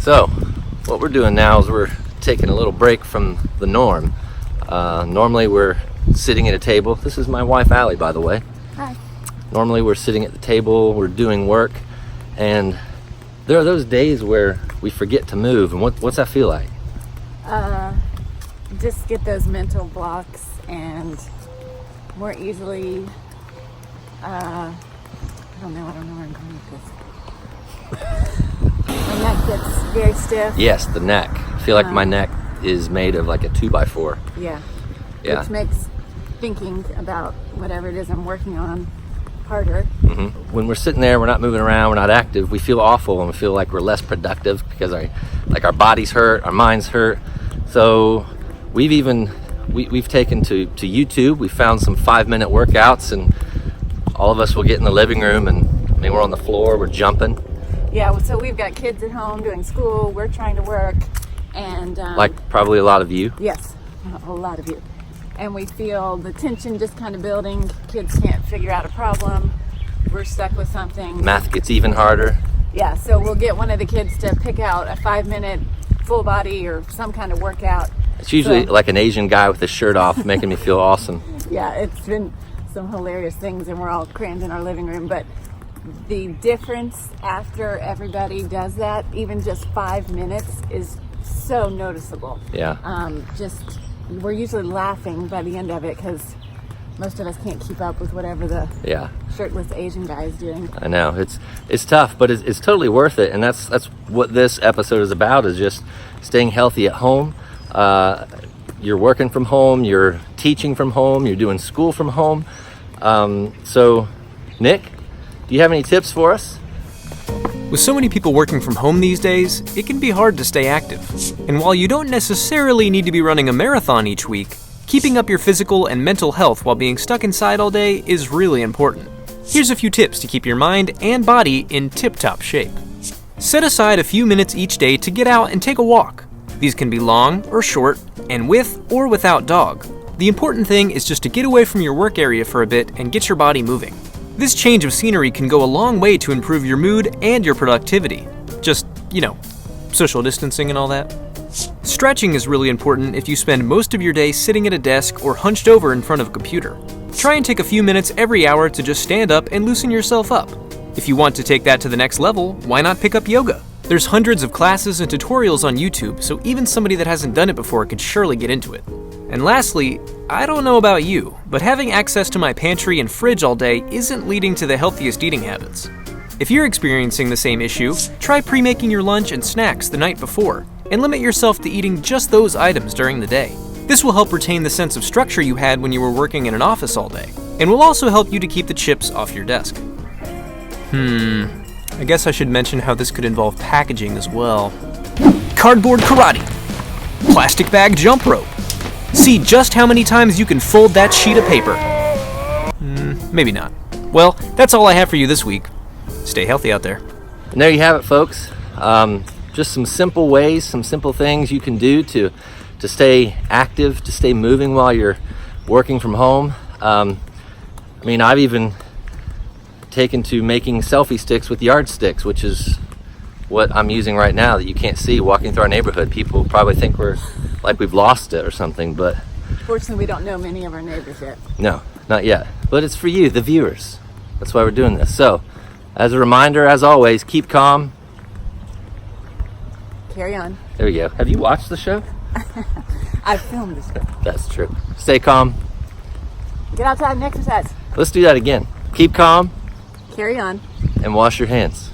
So, what we're doing now is we're taking a little break from the norm. Normally we're sitting at a table. This is my wife, Allie, by the way. Hi. Normally we're sitting at the table, we're doing work, and there are those days where we forget to move. And what's that feel like? Just get those mental blocks and more easily, I don't know where I'm going with this. My neck gets very stiff. Yes, the neck. I feel like my neck is made of like a 2x4. Yeah. Yeah. Which makes thinking about whatever it is I'm working on harder. Mm-hmm. When we're sitting there, we're not moving around, we're not active, we feel awful and we feel like we're less productive because our bodies hurt, our minds hurt. So we've taken to YouTube. We found some 5-minute workouts, and all of us will get in the living room, and we're on the floor, we're jumping. Yeah, so we've got kids at home doing school, we're trying to work, and like probably a lot of you. Yes, a lot of you. And we feel the tension just kind of building. Kids can't figure out a problem. We're stuck with something. Math gets even harder. Yeah, so we'll get one of the kids to pick out a 5-minute full body or some kind of workout. It's usually like an Asian guy with his shirt off, making me feel awesome. Yeah, it's been some hilarious things, and we're all crammed in our living room. But the difference after everybody does that, even just 5 minutes, is so noticeable. Yeah. We're usually laughing by the end of it because most of us can't keep up with whatever the shirtless Asian guy is doing. I know it's tough, but it's totally worth it, and that's what this episode is about, is just staying healthy at home. You're working from home, you're teaching from home, you're doing school from home. So, Nick, do you have any tips for us? With so many people working from home these days, it can be hard to stay active. And while you don't necessarily need to be running a marathon each week, keeping up your physical and mental health while being stuck inside all day is really important. Here's a few tips to keep your mind and body in tip-top shape. Set aside a few minutes each day to get out and take a walk. These can be long or short, and with or without dog. The important thing is just to get away from your work area for a bit and get your body moving. This change of scenery can go a long way to improve your mood and your productivity. Just, social distancing and all that. Stretching is really important if you spend most of your day sitting at a desk or hunched over in front of a computer. Try and take a few minutes every hour to just stand up and loosen yourself up. If you want to take that to the next level, why not pick up yoga? There's hundreds of classes and tutorials on YouTube, so even somebody that hasn't done it before could surely get into it. And lastly, I don't know about you, but having access to my pantry and fridge all day isn't leading to the healthiest eating habits. If you're experiencing the same issue, try pre-making your lunch and snacks the night before, and limit yourself to eating just those items during the day. This will help retain the sense of structure you had when you were working in an office all day, and will also help you to keep the chips off your desk. I guess I should mention how this could involve packaging as well. Cardboard karate. Plastic bag jump rope. See just how many times you can fold that sheet of paper. Maybe not. Well, that's all I have for you this week. Stay healthy out there. And there you have it, folks. Just some simple ways, some simple things you can do to stay active, to stay moving while you're working from home. I've even taken to making selfie sticks with yardsticks, which is what I'm using right now that you can't see walking through our neighborhood. People probably think we've lost it or something, but Fortunately, we don't know many of our neighbors yet. No, not yet. But it's for you, the viewers. That's why we're doing this. So, as a reminder, as always, keep calm. Carry on. There we go. Have you watched the show? I filmed this. That's true. Stay calm. Get outside and exercise. Let's do that again. Keep calm. Carry on. And wash your hands.